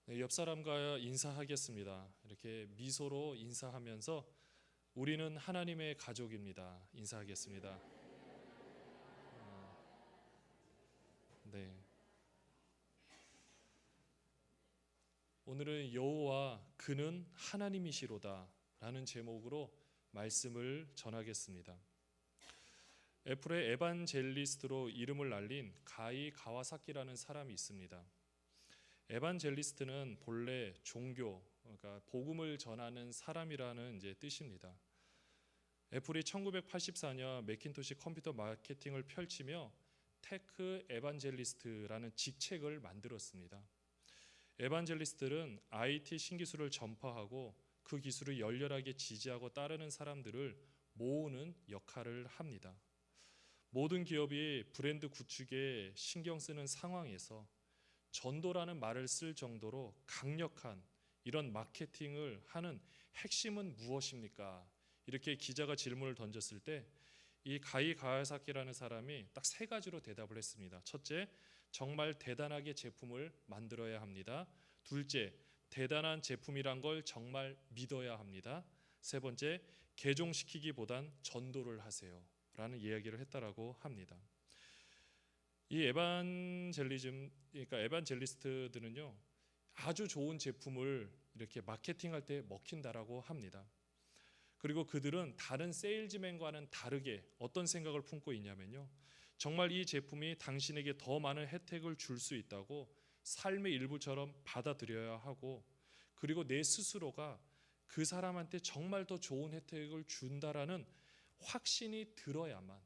네, 옆 사람과 인사하겠습니다. 이렇게 미소로 인사하면서 우리는 하나님의 가족입니다. 인사하겠습니다. 네. 오늘은 여호와 그는 하나님이시로다라는 제목으로 말씀을 전하겠습니다. 애플의 에반젤리스트로 이름을 날린 가이 가와사키라는 사람이 있습니다. 에반젤리스트는 본래 종교, 그러니까 복음을 전하는 사람이라는 이제 뜻입니다. 애플이 1984년 매킨토시 컴퓨터 마케팅을 펼치며 테크 에반젤리스트라는 직책을 만들었습니다. 에반젤리스트는 IT 신기술을 전파하고 그 기술을 열렬하게 지지하고 따르는 사람들을 모으는 역할을 합니다. 모든 기업이 브랜드 구축에 신경 쓰는 상황에서 전도라는 말을 쓸 정도로 강력한 이런 마케팅을 하는 핵심은 무엇입니까? 이렇게 기자가 질문을 던졌을 때 이 가이 가와사키라는 사람이 딱 세 가지로 대답을 했습니다. 첫째, 정말 대단하게 제품을 만들어야 합니다. 둘째, 대단한 제품이란 걸 정말 믿어야 합니다. 세 번째, 개종시키기보단 전도를 하세요 라는 이야기를 했다라고 합니다. 이 그러니까 에반젤리스트들은요 아주 좋은 제품을 이렇게 마케팅할 때 먹힌다라고 합니다. 그리고 그들은 다른 세일즈맨과는 다르게 어떤 생각을 품고 있냐면요, 정말 이 제품이 당신에게 더 많은 혜택을 줄 수 있다고 삶의 일부처럼 받아들여야 하고, 그리고 내 스스로가 그 사람한테 정말 더 좋은 혜택을 준다라는 확신이 들어야만,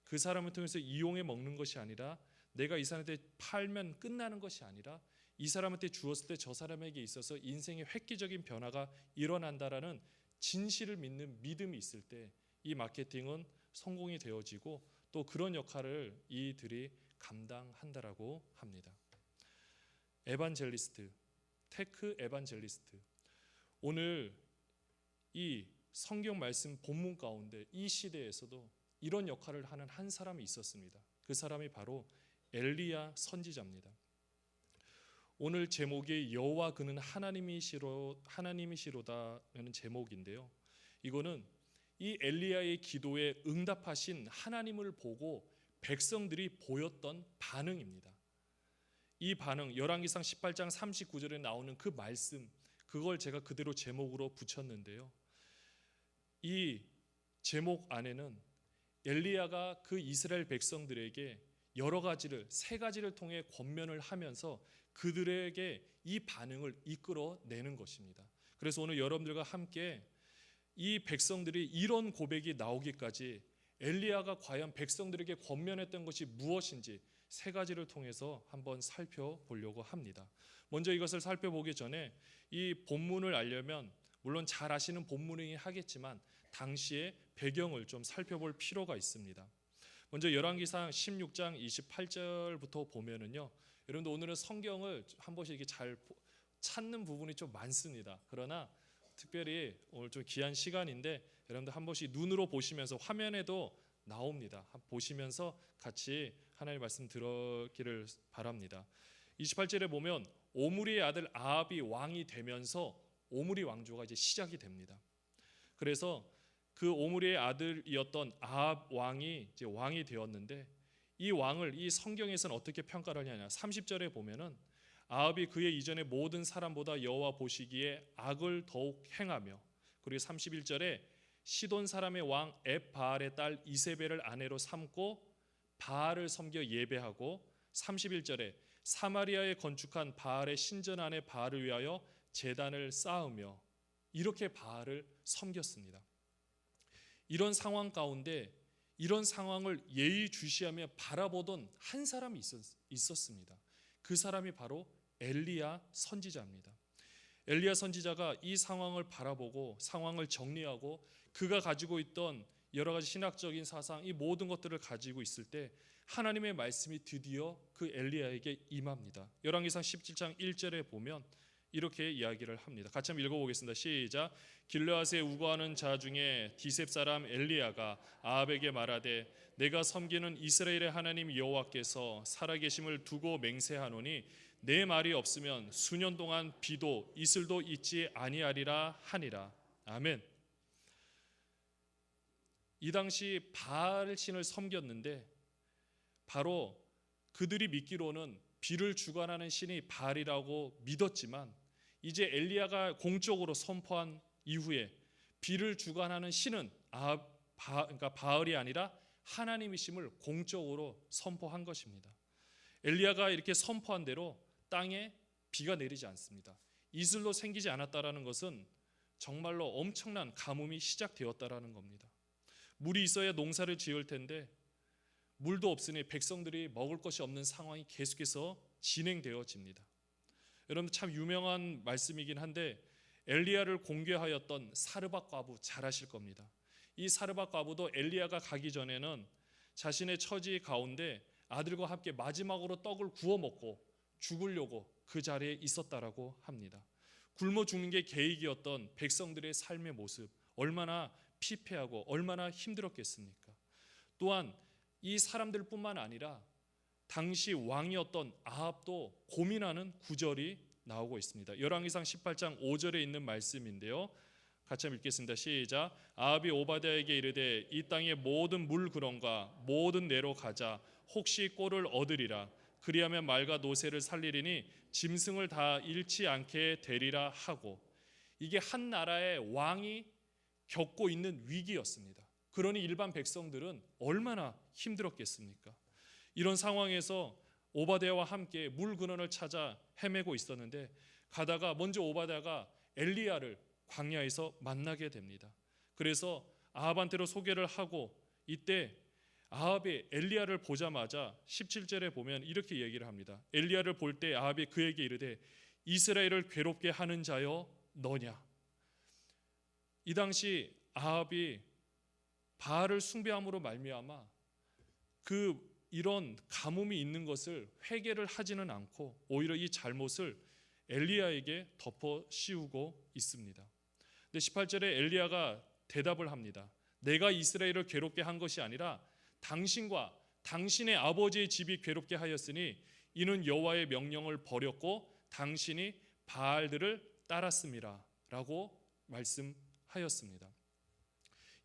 그 사람을 통해서 이용해 먹는 것이 아니라 내가 이 사람한테 팔면 끝나는 것이 아니라 이 사람한테 주었을 때 저 사람에게 있어서 인생의 획기적인 변화가 일어난다라는 진실을 믿는 믿음이 있을 때 이 마케팅은 성공이 되어지고 또 그런 역할을 이들이 감당한다라고 합니다. 에반젤리스트, 테크 에반젤리스트. 오늘 이 성경 말씀 본문 가운데 이 시대에서도 이런 역할을 하는 한 사람이 있었습니다. 그 사람이 바로 엘리야 선지자입니다. 오늘 제목이 여호와 그는 하나님이시로다라는 제목인데요. 이거는 이 엘리야의 기도에 응답하신 하나님을 보고 백성들이 보였던 반응입니다. 이 반응, 열왕기상 18장 39절에 나오는 그 말씀, 그걸 제가 그대로 제목으로 붙였는데요. 이 제목 안에는 엘리야가 그 이스라엘 백성들에게 여러 가지를, 세 가지를 통해 권면을 하면서 그들에게 이 반응을 이끌어내는 것입니다. 그래서 오늘 여러분들과 함께 이 백성들이 이런 고백이 나오기까지 엘리야가 과연 백성들에게 권면했던 것이 무엇인지 세 가지를 통해서 한번 살펴보려고 합니다. 먼저 이것을 살펴보기 전에 이 본문을 알려면 물론 잘 아시는 본문이긴 하겠지만 당시의 배경을 좀 살펴볼 필요가 있습니다. 먼저 열왕기상 16장 28절부터 보면은요, 여러분들 오늘은 성경을 한 번씩 이렇게 잘 찾는 부분이 좀 많습니다. 그러나 특별히 오늘 좀 귀한 시간인데 여러분들 한 번씩 눈으로 보시면서, 화면에도 나옵니다. 보시면서 같이 하나님의 말씀 들었기를 바랍니다. 28절에 보면 오므리의 아들 아합이 왕이 되면서 오므리 왕조가 이제 시작이 됩니다. 그래서 그 오므리의 아들이었던 아합 왕이 이제 왕이 되었는데, 이 왕을 이 성경에서는 어떻게 평가를 하냐? 30절에 보면은 아합이 그의 이전의 모든 사람보다 여호와 보시기에 악을 더욱 행하며, 그리고 31절에 시돈 사람의 왕 앱바알의 딸 이세벨을 아내로 삼고 바알을 섬겨 예배하고, 31절에 사마리아에 건축한 바알의 신전 안에 바알을 위하여 제단을 쌓으며 이렇게 바알을 섬겼습니다. 이런 상황 가운데 이런 상황을 예의주시하며 바라보던 한 사람이 있었습니다. 그 사람이 바로 엘리야 선지자입니다. 엘리야 선지자가 이 상황을 바라보고 상황을 정리하고 그가 가지고 있던 여러 가지 신학적인 사상, 이 모든 것들을 가지고 있을 때 하나님의 말씀이 드디어 그 엘리야에게 임합니다. 열왕기상 17장 1절에 보면 이렇게 이야기를 합니다. 같이 한번 읽어보겠습니다. 시작. 길르앗에 우거하는 자 중에 디셉 사람 엘리야가 아합에게 말하되 내가 섬기는 이스라엘의 하나님 여호와께서 살아계심을 두고 맹세하노니 내 말이 없으면 수년 동안 비도 이슬도 있지 아니하리라 하니라. 아멘. 이 당시 바알 신을 섬겼는데 바로 그들이 믿기로는 비를 주관하는 신이 바알이라고 믿었지만 이제 엘리야가 공적으로 선포한 이후에 비를 주관하는 신은 그러니까 바알이 아니라 하나님이심을 공적으로 선포한 것입니다. 엘리야가 이렇게 선포한 대로 땅에 비가 내리지 않습니다. 이슬도 생기지 않았다라는 것은 정말로 엄청난 가뭄이 시작되었다라는 겁니다. 물이 있어야 농사를 지을 텐데 물도 없으니 백성들이 먹을 것이 없는 상황이 계속해서 진행되어집니다. 여러분 참 유명한 말씀이긴 한데 엘리야를 공개하였던 사르밧 과부 잘 아실 겁니다. 이 사르밧 과부도 엘리야가 가기 전에는 자신의 처지 가운데 아들과 함께 마지막으로 떡을 구워 먹고 죽으려고 그 자리에 있었다라고 합니다. 굶어 죽는 게 계획이었던 백성들의 삶의 모습 얼마나 피폐하고 얼마나 힘들었겠습니까? 또한 이 사람들뿐만 아니라 당시 왕이었던 아합도 고민하는 구절이 나오고 있습니다. 열왕기상 18장 5절에 있는 말씀인데요. 같이 한번 읽겠습니다. 시작. 아합이 오바댜에게 이르되 이 땅의 모든 물 그런과 모든 내로 가자. 혹시 꼴을 얻으리라. 그리하면 말과 노새를 살리리니 짐승을 다 잃지 않게 되리라 하고, 이게 한 나라의 왕이 겪고 있는 위기였습니다. 그러니 일반 백성들은 얼마나 힘들었겠습니까? 이런 상황에서 오바댜와 함께 물 근원을 찾아 헤매고 있었는데 가다가 먼저 오바댜가 엘리야를 광야에서 만나게 됩니다. 그래서 아합한테로 소개를 하고 이때 아합이 엘리야를 보자마자 17절에 보면 이렇게 얘기를 합니다. 엘리야를 볼 때 아합이 그에게 이르되 이스라엘을 괴롭게 하는 자여 너냐. 이 당시 아합이 바알을 숭배함으로 말미암아 이런 가뭄이 있는 것을 회개를 하지는 않고 오히려 이 잘못을 엘리야에게 덮어 씌우고 있습니다. 근데 18절에 엘리야가 대답을 합니다. 내가 이스라엘을 괴롭게 한 것이 아니라 당신과 당신의 아버지의 집이 괴롭게 하였으니 이는 여호와의 명령을 버렸고 당신이 바알들을 따랐음이라 라고 말씀하였습니다.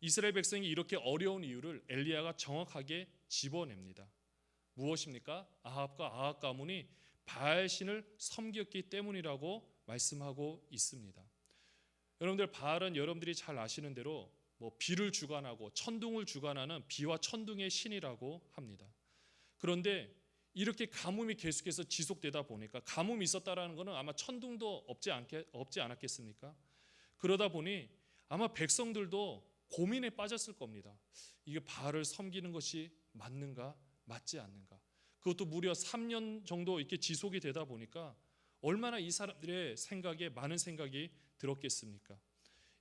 이스라엘 백성이 이렇게 어려운 이유를 엘리야가 정확하게 집어냅니다. 무엇입니까? 아합과 아합 가문이 바알 신을 섬겼기 때문이라고 말씀하고 있습니다. 여러분들 바알은 여러분들이 잘 아시는 대로 비를 주관하고 천둥을 주관하는 비와 천둥의 신이라고 합니다. 그런데 이렇게 가뭄이 계속해서 지속되다 보니까 가뭄이 있었다라는 것은 아마 천둥도 없지 않았겠습니까? 그러다 보니 아마 백성들도 고민에 빠졌을 겁니다. 이게 바알을 섬기는 것이 맞는가 맞지 않는가. 그것도 무려 3년 정도 이렇게 지속이 되다 보니까 얼마나 이 사람들의 생각에 많은 생각이 들었겠습니까?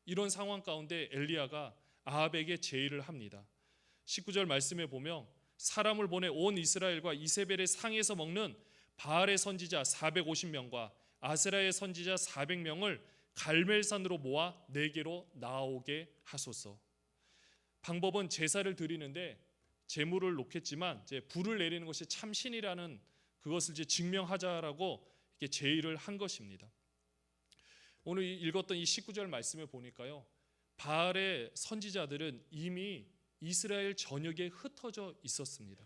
이런 상황 가운데 엘리야가 아합에게 제의를 합니다. 19절 말씀에 보면 사람을 보내 온 이스라엘과 이세벨의 상에서 먹는 바알의 선지자 450명과 아세라의 선지자 400명을 갈멜산으로 모아 내게로 나오게 하소서. 방법은 제사를 드리는데 제물을 놓겠지만 이제 불을 내리는 것이 참신이라는 그것을 이제 증명하자라고 이렇게 제의를 한 것입니다. 오늘 읽었던 이 19절 말씀을 보니까요, 바알의 선지자들은 이미 이스라엘 전역에 흩어져 있었습니다.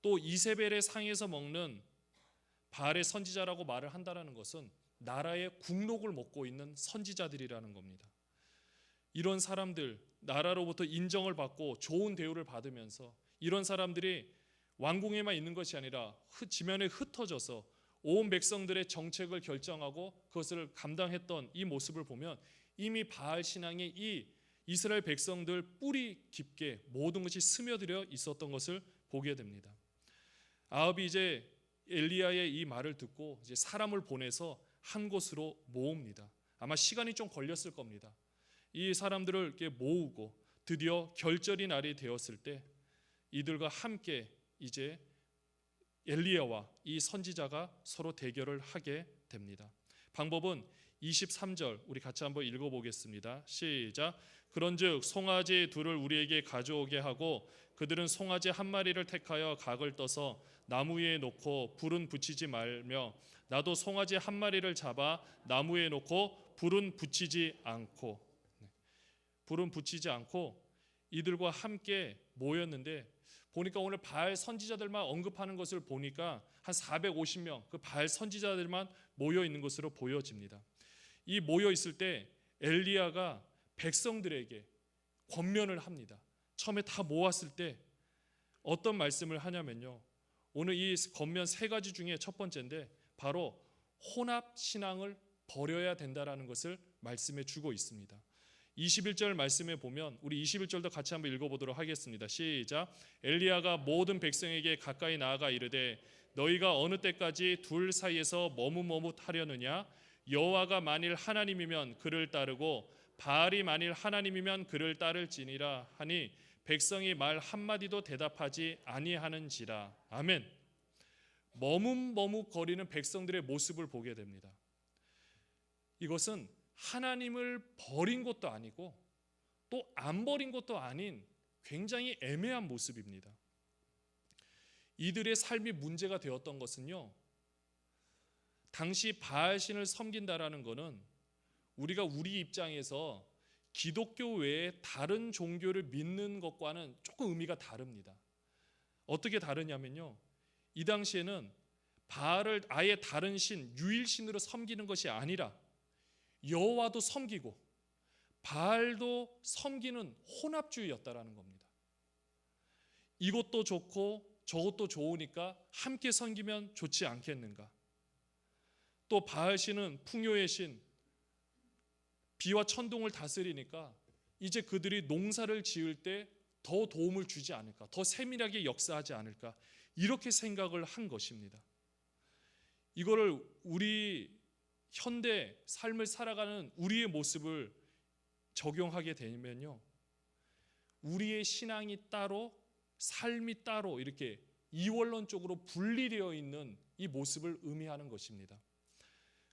또 이세벨의 상에서 먹는 바알의 선지자라고 말을 한다는 것은 나라의 국록을 먹고 있는 선지자들이라는 겁니다. 이런 사람들, 나라로부터 인정을 받고 좋은 대우를 받으면서 이런 사람들이 왕궁에만 있는 것이 아니라 지면에 흩어져서 온 백성들의 정책을 결정하고 그것을 감당했던 이 모습을 보면 이미 바알 신앙에 이 이스라엘 백성들 뿌리 깊게 모든 것이 스며들어 있었던 것을 보게 됩니다. 아합이 이제 엘리야의 이 말을 듣고 이제 사람을 보내서 한 곳으로 모읍니다. 아마 시간이 좀 걸렸을 겁니다. 이 사람들을 이렇게 모으고 드디어 결절이 날이 되었을 때 이들과 함께 이제 엘리야와 이 선지자가 서로 대결을 하게 됩니다. 방법은 23절 우리 같이 한번 읽어보겠습니다. 시작. 그런즉 송아지 둘을 우리에게 가져오게 하고 그들은 송아지 한 마리를 택하여 각을 떠서 나무 위에 놓고 불은 붙이지 말며 나도 송아지 한 마리를 잡아 나무에 놓고 불은 붙이지 않고 이들과 함께 모였는데, 보니까 오늘 바알 선지자들만 언급하는 것을 보니까 한 450명 그 바알 선지자들만 모여 있는 것으로 보여집니다. 이 모여 있을 때 엘리야가 백성들에게 권면을 합니다. 처음에 다 모았을 때 어떤 말씀을 하냐면요, 오늘 이 권면 세 가지 중에 첫 번째인데 바로 혼합 신앙을 버려야 된다라는 것을 말씀해 주고 있습니다. 21절 말씀에 보면, 우리 21절도 같이 한번 읽어보도록 하겠습니다. 시작. 엘리야가 모든 백성에게 가까이 나아가 이르되 너희가 어느 때까지 둘 사이에서 머뭇머뭇하려느냐? 여호와가 만일 하나님이면 그를 따르고 바알이 만일 하나님이면 그를 따를지니라 하니 백성이 말 한마디도 대답하지 아니하는지라. 아멘. 머뭇머뭇거리는 백성들의 모습을 보게 됩니다. 이것은 하나님을 버린 것도 아니고 또 안 버린 것도 아닌 굉장히 애매한 모습입니다. 이들의 삶이 문제가 되었던 것은요, 당시 바알신을 섬긴다라는 것은 우리가 우리 입장에서 기독교 외에 다른 종교를 믿는 것과는 조금 의미가 다릅니다. 어떻게 다르냐면요, 이 당시에는 바알을 아예 다른 신, 유일신으로 섬기는 것이 아니라 여호와도 섬기고 바알도 섬기는 혼합주의였다라는 겁니다. 이것도 좋고 저것도 좋으니까 함께 섬기면 좋지 않겠는가? 또 바알신은 풍요의 신, 비와 천둥을 다스리니까 이제 그들이 농사를 지을 때 더 도움을 주지 않을까, 더 세밀하게 역사하지 않을까, 이렇게 생각을 한 것입니다. 이거를 우리 현대 삶을 살아가는 우리의 모습을 적용하게 되면요, 우리의 신앙이 따로 삶이 따로 이렇게 이원론적으로 분리되어 있는 이 모습을 의미하는 것입니다.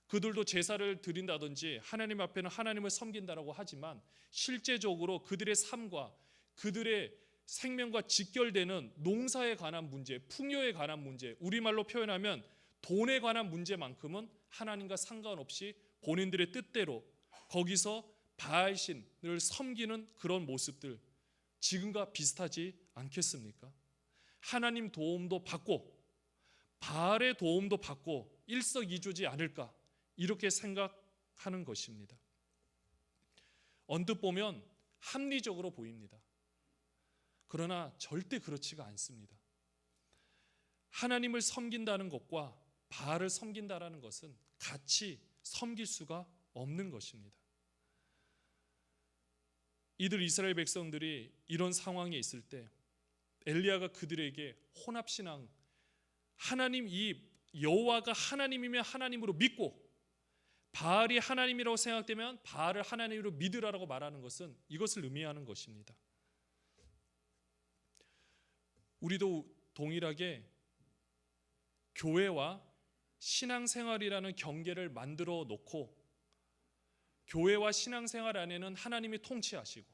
그들도 제사를 드린다든지 하나님 앞에는 하나님을 섬긴다라고 하지만 실제적으로 그들의 삶과 그들의 생명과 직결되는 농사에 관한 문제, 풍요에 관한 문제, 우리말로 표현하면 돈에 관한 문제만큼은 하나님과 상관없이 본인들의 뜻대로 거기서 바알신을 섬기는 그런 모습들, 지금과 비슷하지 않겠습니까? 하나님 도움도 받고 바알의 도움도 받고 일석이조지 않을까, 이렇게 생각하는 것입니다. 언뜻 보면 합리적으로 보입니다. 그러나 절대 그렇지가 않습니다. 하나님을 섬긴다는 것과 바알을 섬긴다라는 것은 같이 섬길 수가 없는 것입니다. 이들 이스라엘 백성들이 이런 상황에 있을 때 엘리야가 그들에게 혼합신앙, 하나님, 이 여호와가 하나님이면 하나님으로 믿고 바알이 하나님이라고 생각되면 바알을 하나님으로 믿으라고 말하는 것은 이것을 의미하는 것입니다. 우리도 동일하게 교회와 신앙생활이라는 경계를 만들어 놓고 교회와 신앙생활 안에는 하나님이 통치하시고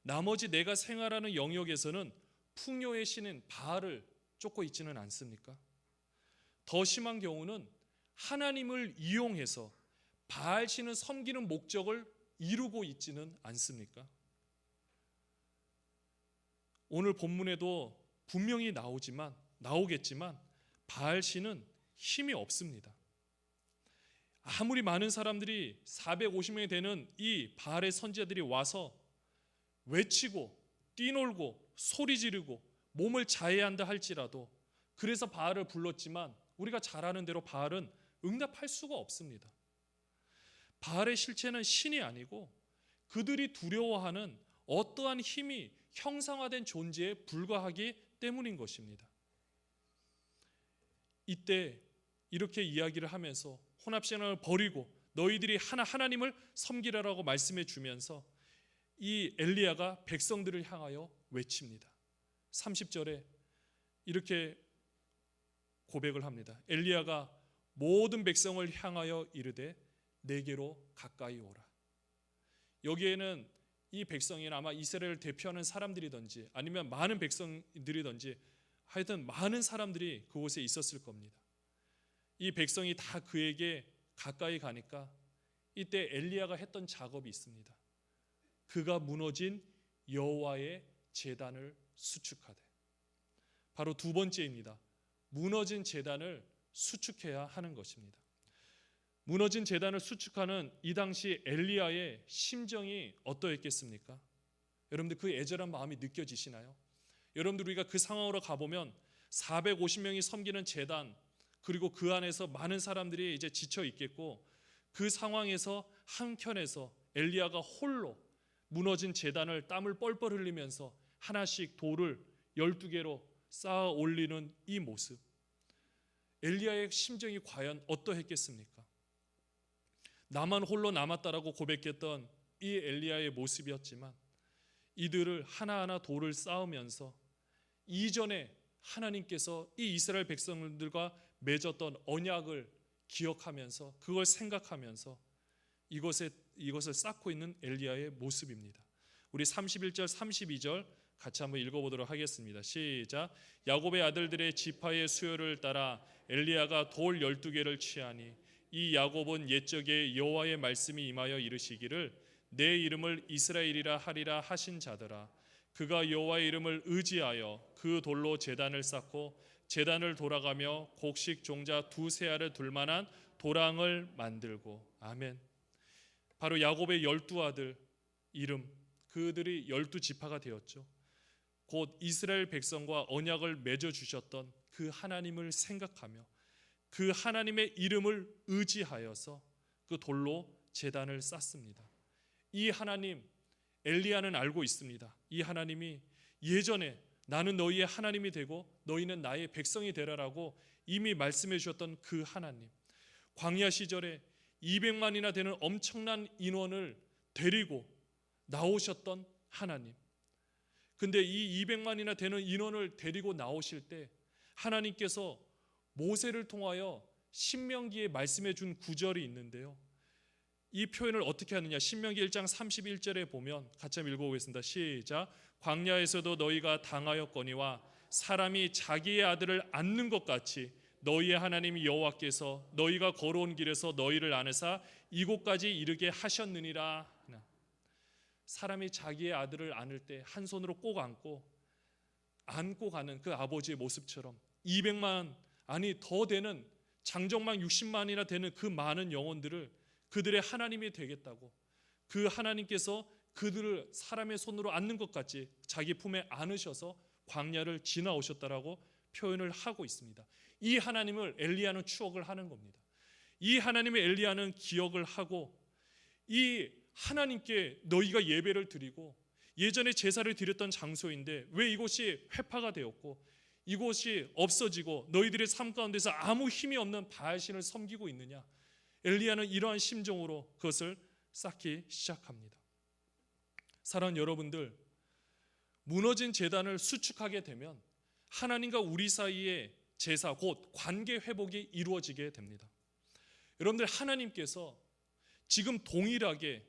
나머지 내가 생활하는 영역에서는 풍요의 신인 바알을 쫓고 있지는 않습니까? 더 심한 경우는 하나님을 이용해서 바알 신을 섬기는 목적을 이루고 있지는 않습니까? 오늘 본문에도 분명히 나오겠지만 바알 신은 힘이 없습니다. 아무리 많은 사람들이 450명이 되는 이 바알의 선지자들이 와서 외치고 뛰놀고 소리 지르고 몸을 자해한다 할지라도, 그래서 바알을 불렀지만 우리가 잘 아는 대로 바알은 응답할 수가 없습니다. 바알의 실체는 신이 아니고 그들이 두려워하는 어떠한 힘이 형상화된 존재에 불과하기 때문인 것입니다. 이때 이렇게 이야기를 하면서 혼합신앙을 버리고 너희들이 하나님을 섬기라라고 말씀해 주면서 이 엘리야가 백성들을 향하여 외칩니다. 30절에 이렇게 고백을 합니다. 엘리야가 모든 백성을 향하여 이르되 내게로 가까이 오라. 여기에는 이 백성이 아마 이스라엘을 대표하는 사람들이든지 아니면 많은 백성들이든지 하여튼 많은 사람들이 그곳에 있었을 겁니다. 이 백성이 다 그에게 가까이 가니까 이때 엘리야가 했던 작업이 있습니다. 그가 무너진 여호와의 제단을 수축하되. 바로 두 번째입니다. 무너진 제단을 수축해야 하는 것입니다. 무너진 제단을 수축하는 이 당시 엘리야의 심정이 어떠했겠습니까? 여러분들 그 애절한 마음이 느껴지시나요? 여러분들 우리가 그 상황으로 가보면 450명이 섬기는 제단, 그리고 그 안에서 많은 사람들이 이제 지쳐 있겠고, 그 상황에서 한켠에서 엘리야가 홀로 무너진 제단을 땀을 뻘뻘 흘리면서 하나씩 돌을 12개로 쌓아 올리는 이 모습, 엘리야의 심정이 과연 어떠했겠습니까? 나만 홀로 남았다라고 고백했던 이 엘리야의 모습이었지만, 이들을 하나하나 돌을 쌓으면서 이전에 하나님께서 이 이스라엘 백성들과 맺었던 언약을 기억하면서, 그걸 생각하면서 이것을 쌓고 있는 엘리야의 모습입니다. 우리 31절 32절 같이 한번 읽어보도록 하겠습니다. 시작. 야곱의 아들들의 지파의 수요를 따라 엘리야가 돌 12개를 취하니 이 야곱은 옛적에 여호와의 말씀이 임하여 이르시기를 내 이름을 이스라엘이라 하리라 하신 자더라. 그가 여호와의 이름을 의지하여 그 돌로 제단을 쌓고 제단을 돌아가며 곡식 종자 두세 알을 둘 만한 도랑을 만들고. 아멘. 바로 야곱의 12아들 이름, 그들이 12지파가 되었죠. 곧 이스라엘 백성과 언약을 맺어 주셨던 그 하나님을 생각하며 그 하나님의 이름을 의지하여서 그 돌로 제단을 쌓습니다. 이 하나님, 엘리야는 알고 있습니다. 이 하나님이 예전에 나는 너희의 하나님이 되고 너희는 나의 백성이 되라라고 이미 말씀해 주셨던 그 하나님, 광야 시절에 200만이나 되는 엄청난 인원을 데리고 나오셨던 하나님. 근데 이 200만이나 되는 인원을 데리고 나오실 때 하나님께서 모세를 통하여 신명기에 말씀해 준 구절이 있는데요, 이 표현을 어떻게 하느냐, 신명기 1장 31절에 보면 같이 한번 읽어보겠습니다. 시작. 광야에서도 너희가 당하였거니와 사람이 자기의 아들을 안는 것 같이 너희의 하나님 여호와께서 너희가 걸어온 길에서 너희를 안으사 이곳까지 이르게 하셨느니라. 사람이 자기의 아들을 안을 때 한 손으로 꼭 안고 가는 그 아버지의 모습처럼 200만 아니 더 되는 장정막 60만이나 되는 그 많은 영혼들을 그들의 하나님이 되겠다고, 그 하나님께서 그들을 사람의 손으로 안는 것 같이 자기 품에 안으셔서 광야를 지나오셨다라고 표현을 하고 있습니다. 이 하나님을 엘리야는 추억을 하는 겁니다. 이 하나님의 엘리야는 기억을 하고, 이 하나님께 너희가 예배를 드리고 예전에 제사를 드렸던 장소인데 왜 이곳이 회파가 되었고 이곳이 없어지고 너희들의 삶 가운데서 아무 힘이 없는 바알신을 섬기고 있느냐. 엘리야는 이러한 심정으로 그것을 쌓기 시작합니다. 사랑하는 여러분들, 무너진 제단을 수축하게 되면 하나님과 우리 사이의 제사, 곧 관계 회복이 이루어지게 됩니다. 여러분들, 하나님께서 지금 동일하게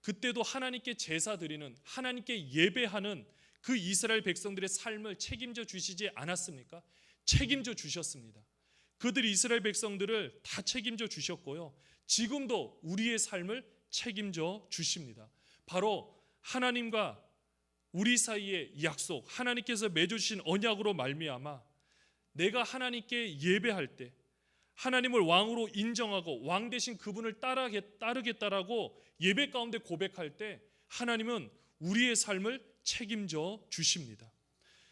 그때도 하나님께 제사 드리는, 하나님께 예배하는 그 이스라엘 백성들의 삶을 책임져 주시지 않았습니까? 책임져 주셨습니다. 그들이 이스라엘 백성들을 다 책임져 주셨고요, 지금도 우리의 삶을 책임져 주십니다. 바로 하나님과 우리 사이의 약속, 하나님께서 맺어주신 언약으로 말미암아 내가 하나님께 예배할 때 하나님을 왕으로 인정하고 왕 대신 그분을 따르겠다라고 예배 가운데 고백할 때 하나님은 우리의 삶을 책임져 주십니다.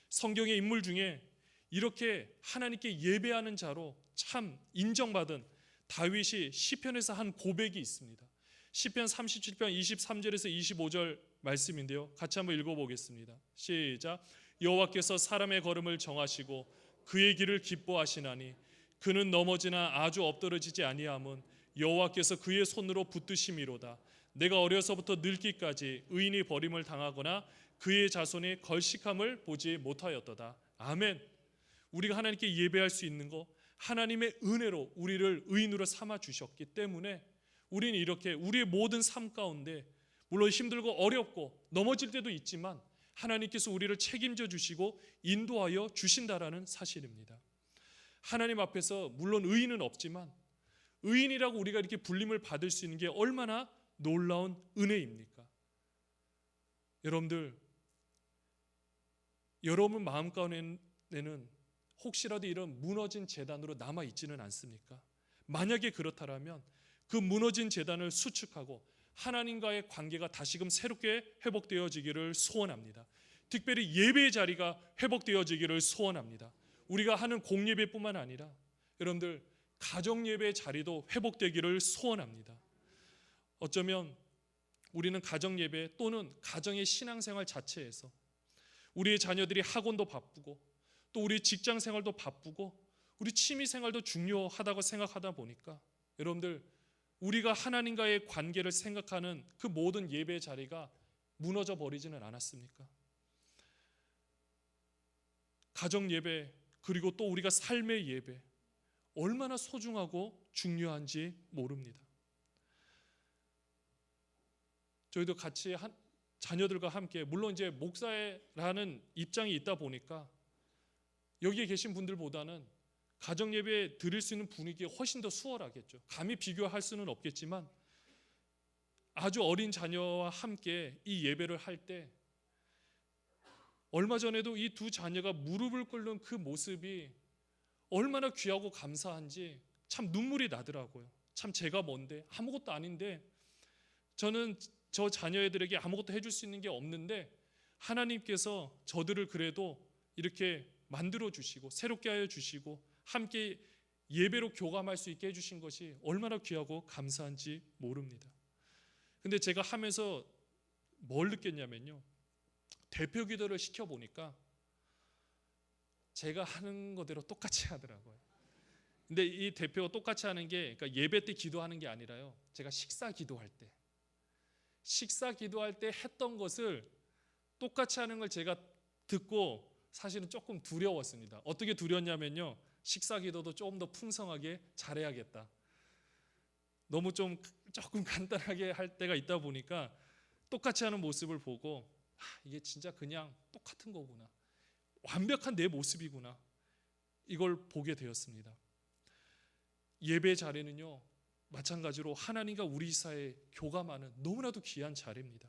성경의 인물 중에 이렇게 하나님께 예배하는 자로 참 인정받은 다윗이 시편에서 한 고백이 있습니다. 시편 37편 23절에서 25절 말씀인데요, 같이 한번 읽어보겠습니다. 시작. 여호와께서 사람의 걸음을 정하시고 그의 길을 기뻐하시나니 그는 넘어지나 아주 엎드러지지 아니함은 여호와께서 그의 손으로 붙드심이로다. 내가 어려서부터 늙기까지 의인이 버림을 당하거나 그의 자손이 걸식함을 보지 못하였도다. 아멘. 우리가 하나님께 예배할 수 있는 거 하나님의 은혜로 우리를 의인으로 삼아 주셨기 때문에 우리는 이렇게 우리의 모든 삶 가운데 물론 힘들고 어렵고 넘어질 때도 있지만 하나님께서 우리를 책임져 주시고 인도하여 주신다라는 사실입니다. 하나님 앞에서 물론 의인은 없지만 의인이라고 우리가 이렇게 불림을 받을 수 있는 게 얼마나 놀라운 은혜입니까? 여러분들, 여러분 마음 가운데는 혹시라도 이런 무너진 제단으로 남아 있지는 않습니까? 만약에 그렇다면 그 무너진 제단을 수축하고 하나님과의 관계가 다시금 새롭게 회복되어지기를 소원합니다. 특별히 예배의 자리가 회복되어지기를 소원합니다. 우리가 하는 공예배뿐만 아니라 여러분들 가정 예배의 자리도 회복되기를 소원합니다. 어쩌면 우리는 가정 예배 또는 가정의 신앙생활 자체에서 우리의 자녀들이 학원도 바쁘고 또 우리 직장 생활도 바쁘고 우리 취미 생활도 중요하다고 생각하다 보니까 여러분들 우리가 하나님과의 관계를 생각하는 그 모든 예배의 자리가 무너져 버리지는 않았습니까? 가정 예배 그리고 또 우리가 삶의 예배 얼마나 소중하고 중요한지 모릅니다. 저희도 같이 자녀들과 함께 물론 이제 목사라는 입장이 있다 보니까 여기에 계신 분들보다는 가정 예배 드릴 수 있는 분위기가 훨씬 더 수월하겠죠. 감히 비교할 수는 없겠지만 아주 어린 자녀와 함께 이 예배를 할 때 얼마 전에도 이 두 자녀가 무릎을 꿇는 그 모습이 얼마나 귀하고 감사한지 참 눈물이 나더라고요. 참 제가 뭔데 아무것도 아닌데 저는 저 자녀들에게 아무것도 해줄 수 있는 게 없는데 하나님께서 저들을 그래도 이렇게 만들어 주시고 새롭게 하여 주시고 함께 예배로 교감할 수 있게 해주신 것이 얼마나 귀하고 감사한지 모릅니다. 근데 제가 하면서 뭘 느꼈냐면요, 대표 기도를 시켜보니까 제가 하는 거대로 똑같이 하더라고요. 근데 이 대표가 똑같이 하는 게 그러니까 예배 때 기도하는 게 아니라요, 제가 식사 기도할 때 했던 것을 똑같이 하는 걸 제가 듣고 사실은 조금 두려웠습니다. 어떻게 두려웠냐면요, 식사 기도도 조금 더 풍성하게 잘해야겠다. 너무 조금 간단하게 할 때가 있다 보니까 똑같이 하는 모습을 보고 이게 진짜 그냥 똑같은 거구나, 완벽한 내 모습이구나, 이걸 보게 되었습니다. 예배 자리는요 마찬가지로 하나님과 우리 사이에 교감하는 너무나도 귀한 자리입니다.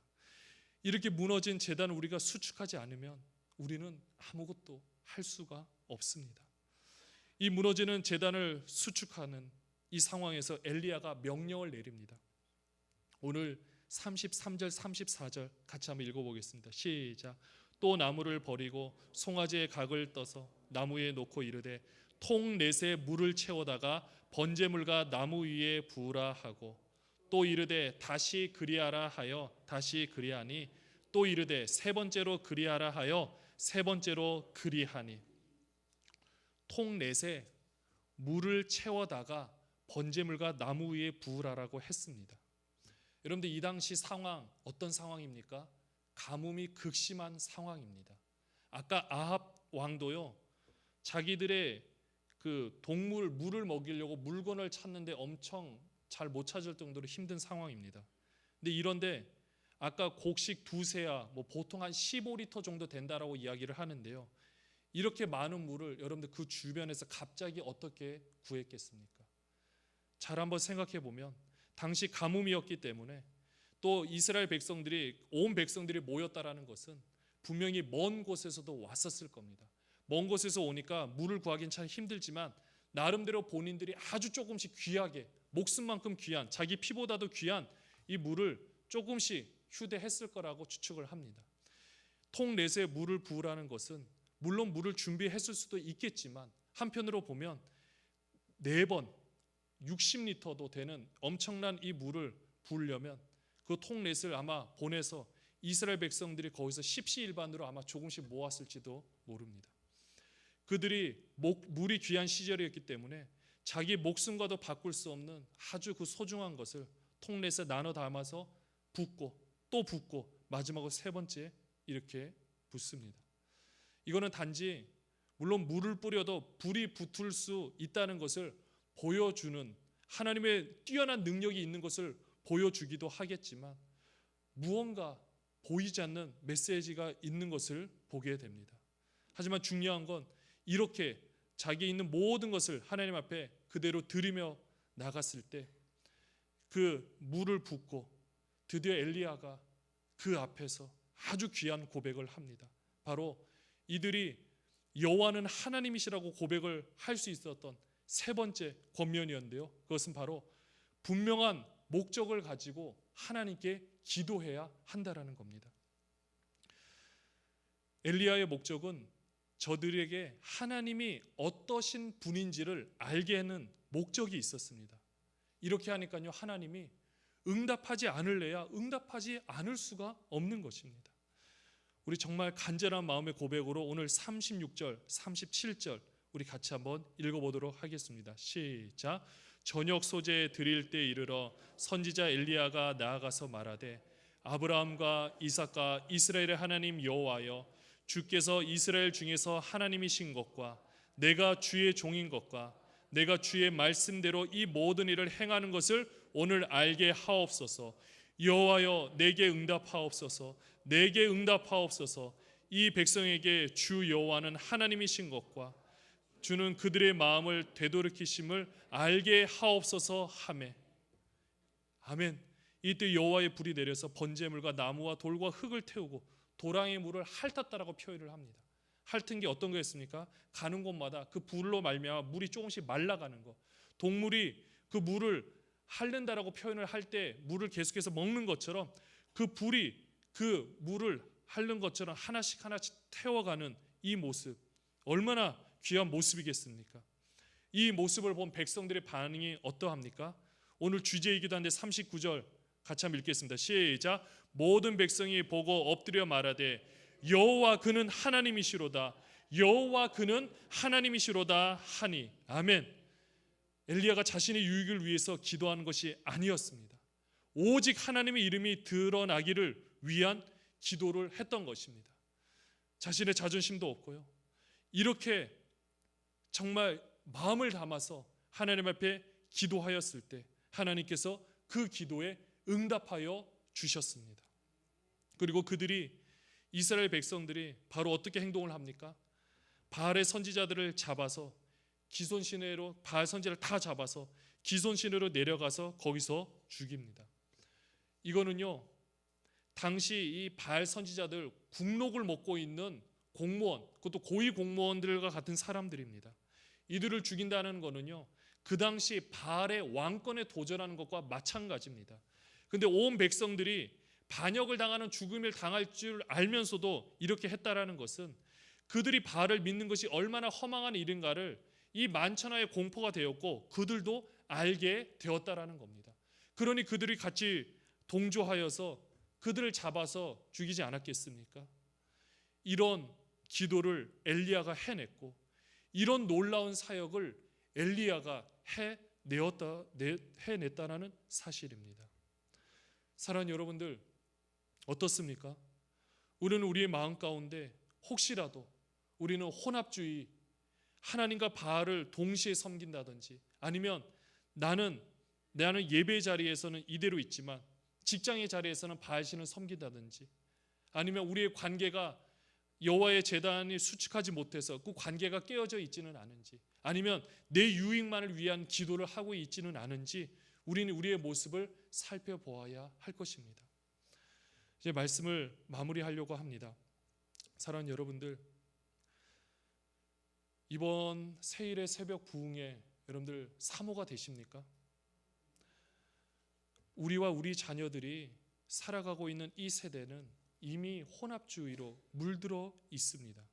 이렇게 무너진 제단을 우리가 수축하지 않으면 우리는 아무것도 할 수가 없습니다. 이 무너지는 제단을 수축하는 이 상황에서 엘리야가 명령을 내립니다. 오늘 33절 34절 같이 한번 읽어보겠습니다. 시작. 또 나무를 버리고 송아지의 각을 떠서 나무 위에 놓고 이르되 통 넷에 물을 채워다가 번제물과 나무 위에 부으라 하고 또 이르되 다시 그리하라 하여 다시 그리하니 또 이르되 세 번째로 그리하라 하여 세 번째로 그리하니 통 넷에 물을 채워다가 번제물과 나무 위에 부으라라고 했습니다. 여러분들 이 당시 상황 어떤 상황입니까? 가뭄이 극심한 상황입니다. 아까 아합 왕도요 자기들의 그 동물 물을 먹이려고 물건을 찾는데 엄청 잘 못 찾을 정도로 힘든 상황입니다. 근데 이런데 아까 곡식 두세야 뭐 보통 한 15리터 정도 된다라고 이야기를 하는데요. 이렇게 많은 물을 여러분들 그 주변에서 갑자기 어떻게 구했겠습니까? 잘 한번 생각해 보면 당시 가뭄이었기 때문에 또 이스라엘 백성들이 온 백성들이 모였다라는 것은 분명히 먼 곳에서도 왔었을 겁니다. 먼 곳에서 오니까 물을 구하기는 참 힘들지만 나름대로 본인들이 아주 조금씩 귀하게 목숨만큼 귀한 자기 피보다도 귀한 이 물을 조금씩 휴대했을 거라고 추측을 합니다. 통 넷에 물을 부으라는 것은 물론 물을 준비했을 수도 있겠지만 한편으로 보면 4번 60리터도 되는 엄청난 이 물을 부으려면 그 통 넷을 아마 보내서 이스라엘 백성들이 거기서 십시일반으로 아마 조금씩 모았을지도 모릅니다. 그들이 물이 귀한 시절이었기 때문에 자기 목숨과도 바꿀 수 없는 아주 그 소중한 것을 통 넷에 나눠 담아서 붓고 또 붓고 마지막으로 세 번째 이렇게 붓습니다. 이거는 단지 물론 물을 뿌려도 불이 붙을 수 있다는 것을 보여주는 하나님의 뛰어난 능력이 있는 것을 보여주기도 하겠지만 무언가 보이지 않는 메시지가 있는 것을 보게 됩니다. 하지만 중요한 건 이렇게 자기에 있는 모든 것을 하나님 앞에 그대로 드리며 나갔을 때 그 물을 붓고 드디어 엘리야가 그 앞에서 아주 귀한 고백을 합니다. 바로 이들이 여호와는 하나님이시라고 고백을 할 수 있었던 세 번째 권면이었는데요. 그것은 바로 분명한 목적을 가지고 하나님께 기도해야 한다라는 겁니다. 엘리야의 목적은 저들에게 하나님이 어떠신 분인지를 알게 하는 목적이 있었습니다. 이렇게 하니까요, 하나님이 응답하지 않을래야 응답하지 않을 수가 없는 것입니다. 우리 정말 간절한 마음의 고백으로 오늘 36절, 37절 우리 같이 한번 읽어보도록 하겠습니다. 시작. 저녁 소재에 드릴 때 이르러 선지자 엘리야가 나아가서 말하되 아브라함과 이삭과 이스라엘의 하나님 여호와여, 주께서 이스라엘 중에서 하나님이신 것과 내가 주의 종인 것과 내가 주의 말씀대로 이 모든 일을 행하는 것을 오늘 알게 하옵소서. 여호와여, 내게 응답하옵소서. 내게 응답하옵소서. 이 백성에게 주 여호와는 하나님이신 것과 주는 그들의 마음을 되돌이키심을 알게 하옵소서 하매. 아멘. 이때 여호와의 불이 내려서 번제물과 나무와 돌과 흙을 태우고 도랑의 물을 핥았다라고 표현을 합니다. 핥은 게 어떤 거였습니까? 가는 곳마다 그 불로 말미암아 물이 조금씩 말라가는 거. 동물이 그 물을 핥는다라고 표현을 할 때 물을 계속해서 먹는 것처럼 그 불이 그 물을 핥는 것처럼 하나씩 태워가는 이 모습, 얼마나 귀한 모습이겠습니까? 이 모습을 본 백성들의 반응이 어떠합니까? 오늘 주제이기도 한데 39절 같이 한번 읽겠습니다. 시작. 모든 백성이 보고 엎드려 말하되 여호와 그는 하나님이시로다. 여호와 그는 하나님이시로다 하니. 아멘. 엘리야가 자신의 유익을 위해서 기도하는 것이 아니었습니다. 오직 하나님의 이름이 드러나기를 위한 기도를 했던 것입니다. 자신의 자존심도 없고요. 이렇게 정말 마음을 담아서 하나님 앞에 기도하였을 때 하나님께서 그 기도에 응답하여 주셨습니다. 그리고 이스라엘 백성들이 바로 어떻게 행동을 합니까? 바알의 선지자들을 잡아서 기손시내로, 바알 선지자를 다 잡아서 기손시내로 내려가서 거기서 죽입니다. 이거는요, 당시 이 바알 선지자들 국록을 먹고 있는 공무원, 그것도 고위 공무원들과 같은 사람들입니다. 이들을 죽인다는 거는요, 그 당시 바알의 왕권에 도전하는 것과 마찬가지입니다. 근데 온 백성들이 반역을 당하는 죽음을 당할 줄 알면서도 이렇게 했다라는 것은 그들이 바알을 믿는 것이 얼마나 허망한 일인가를 이 만천하에 공포가 되었고 그들도 알게 되었다라는 겁니다. 그러니 그들이 같이 동조하여서 그들을 잡아서 죽이지 않았겠습니까? 이런 기도를 엘리야가 해냈고 이런 놀라운 사역을 엘리야가 해냈다는 사실입니다. 사랑하는 여러분들, 어떻습니까? 우리는 우리의 마음 가운데 혹시라도 우리는 혼합주의, 하나님과 바알을 동시에 섬긴다든지, 아니면 나는 예배 자리에서는 이대로 있지만 직장의 자리에서는 바알신을 섬긴다든지, 아니면 우리의 관계가 여호와의 제단이 수축하지 못해서 그 관계가 깨어져 있지는 않은지, 아니면 내 유익만을 위한 기도를 하고 있지는 않은지 우리는 우리의 모습을 살펴보아야 할 것입니다. 이제 말씀을 마무리하려고 합니다. 사랑하는 여러분들, 이번 세일의 새벽 부흥에 여러분들 사모가 되십니까? 우리와 우리 자녀들이 살아가고 있는 이 세대는 이미 혼합주의로 물들어 있습니다.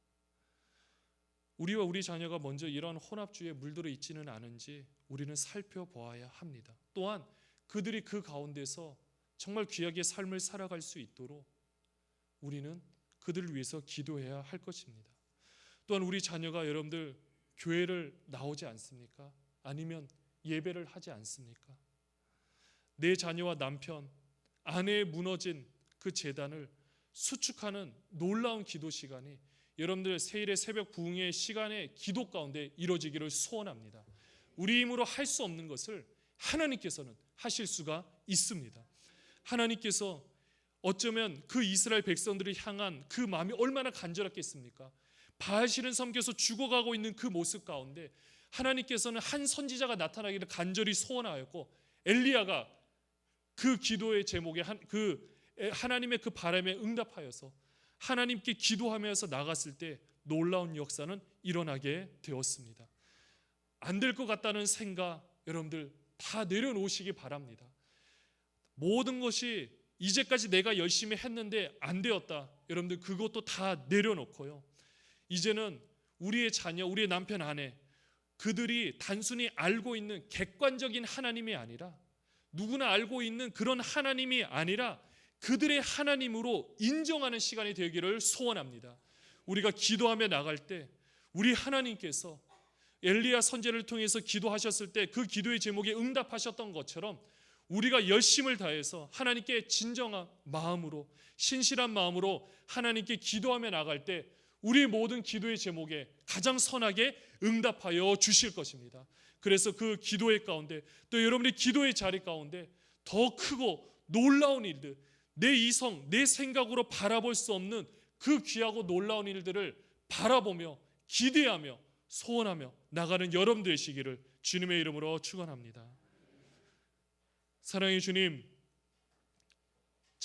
우리와 우리 자녀가 먼저 이런 혼합주의에 물들어 있지는 않은지 우리는 살펴보아야 합니다. 또한 그들이 그 가운데서 정말 귀하게 삶을 살아갈 수 있도록 우리는 그들을 위해서 기도해야 할 것입니다. 또한 우리 자녀가 여러분들 교회를 나오지 않습니까? 아니면 예배를 하지 않습니까? 내 자녀와 남편, 아내의 무너진 그 재단을 수축하는 놀라운 기도 시간이 여러분들 세일의 새벽 부흥의 시간의 기도 가운데 이루어지기를 소원합니다. 우리 힘으로 할 수 없는 것을 하나님께서는 하실 수가 있습니다. 하나님께서 어쩌면 그 이스라엘 백성들을 향한 그 마음이 얼마나 간절했겠습니까? 바알신을 섬겨서 죽어가고 있는 그 모습 가운데 하나님께서는 한 선지자가 나타나기를 간절히 소원하였고, 엘리야가 그 기도의 제목에 하나님의 그 바람에 응답하여서 하나님께 기도하면서 나갔을 때 놀라운 역사는 일어나게 되었습니다. 안 될 것 같다는 생각 여러분들 다 내려놓으시기 바랍니다. 모든 것이 이제까지 내가 열심히 했는데 안 되었다, 여러분들 그것도 다 내려놓고요, 이제는 우리의 자녀, 우리의 남편, 아내, 그들이 단순히 알고 있는 객관적인 하나님이 아니라, 누구나 알고 있는 그런 하나님이 아니라 그들의 하나님으로 인정하는 시간이 되기를 소원합니다. 우리가 기도하며 나갈 때 우리 하나님께서 엘리야 선지자를 통해서 기도하셨을 때 그 기도의 제목에 응답하셨던 것처럼 우리가 열심을 다해서 하나님께 진정한 마음으로, 신실한 마음으로 하나님께 기도하며 나갈 때 우리 모든 기도의 제목에 가장 선하게 응답하여 주실 것입니다. 그래서 그 기도의 가운데, 또 여러분의 기도의 자리 가운데 더 크고 놀라운 일들, 내 이성, 내 생각으로 바라볼 수 없는 그 귀하고 놀라운 일들을 바라보며 기대하며 소원하며 나가는 여러분 되시기를 주님의 이름으로 축원합니다. 사랑의 주님,